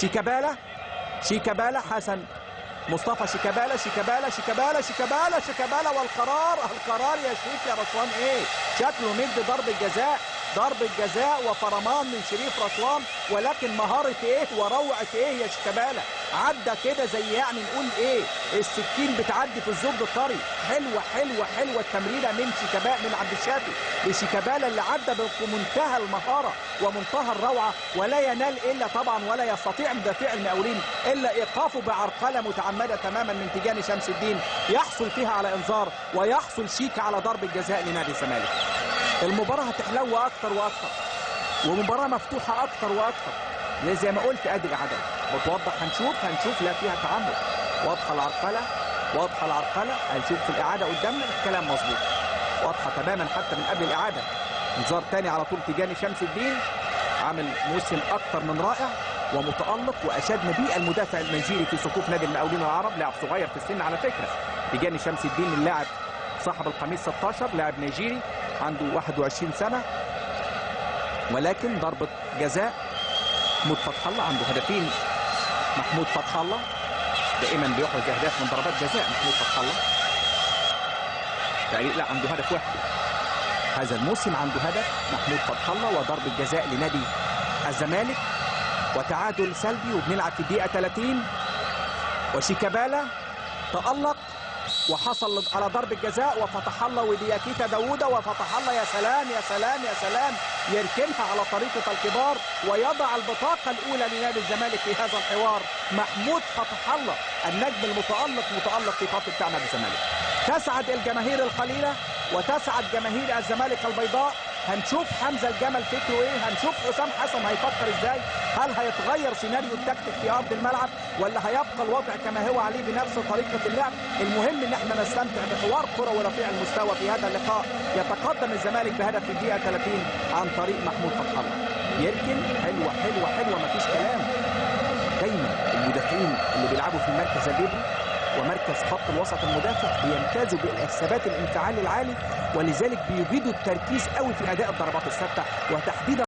شيكابالا، شيكابالا، حسن مصطفى، شيكابالا، شيكابالا، شيكابالا، شيكابالا، شيكابالا، والقرار، القرار يا شريف يا رشوان ايه؟ شكله ندي ضربة جزاء، ضربة جزاء وفرمان من شريف رشوان، ولكن مهارة ايه وروعة ايه يا شيكابالا؟ عدى كده زي يعني نقول ايه؟ السكين بتعدي في الزبد الطري. حلوة حلوة حلوة التمريرة من شيكابالا، من عبد الشافي لشيكابالا اللي عدى بمنتهى المهارة ومنتهى الروعة، ولا ينال الا طبعا ولا يستطيع مدافع المقاولين الا ايقافه بعرقلة متعمدة تماما من تيجاني شمس الدين، يحصل فيها على انذار ويحصل شيكا على ضربة جزاء لنادي الزمالك. المباراة هتحلو اكتر واكتر، ومباراة مفتوحة اكتر واكتر. زي ما قلت ادي الاعداد بتوضح، هنشوف لا فيها تعمد، واضحة العرقلة، واضحة العرقلة، هنشوف في الاعادة قدامنا الكلام مظبوط، واضحة تماما حتى من قبل الاعادة. انذار تاني على طول تيجاني شمس الدين، عامل موسم اكتر من رائع ومتألق، واشادنا بيه المدافع النيجيري في صفوف نادي المقاولين العرب، لاعب صغير في السن على فكرة. تيجاني شمس الدين اللاعب صاحب القميص 16، لاعب نيجيري عنده 21 سنة، ولكن ضربة جزاء. محمود فتح الله عنده هدفين، محمود فتح الله دائما بيحرز اهداف من ضربات جزاء. محمود فتح الله لا عنده هدف واحد هذا الموسم، عنده هدف محمود فتح الله وضربة جزاء لنادي الزمالك، وتعادل سلبي وبنلعب في الدقيقة 30. وشيكابالا تألق وحصل على ضربة جزاء، وفتح الله ودياكيتا داوودة، وفتح الله يا سلام يا سلام يا سلام، يركنها على طريقة الكبار ويضع البطاقة الأولى لنادي الزمالك في هذا الحوار. محمود فتح الله النجم المتألق، متألق في خط بتاع نادي الزمالك. تسعد الجماهير القليلة وتسعد جماهير الزمالك البيضاء. هنشوف حمزة الجمل فكره ايه، هنشوف حسام حسن هيفكر ازاي، هل هيتغير سيناريو التكتيك في ارض الملعب ولا هيبقى الوضع كما هو عليه بنفس طريقة اللعب. المهم ان احنا نستمتع بحوار كروي رفيع المستوى في هذا اللقاء. يتقدم الزمالك بهدف في الدقيقة 30 عن طريق محمود فتح الله. يركن حلوة حلوة حلوة مفيش كلام. دايما المدافعين اللي بيلعبوا في المركز الليبري ومركز خط الوسط المدافع بيمتازوا بالثبات الانفعالي العالي، ولذلك بيجيدوا التركيز قوي في اداء الضربات الثابته وتحديدا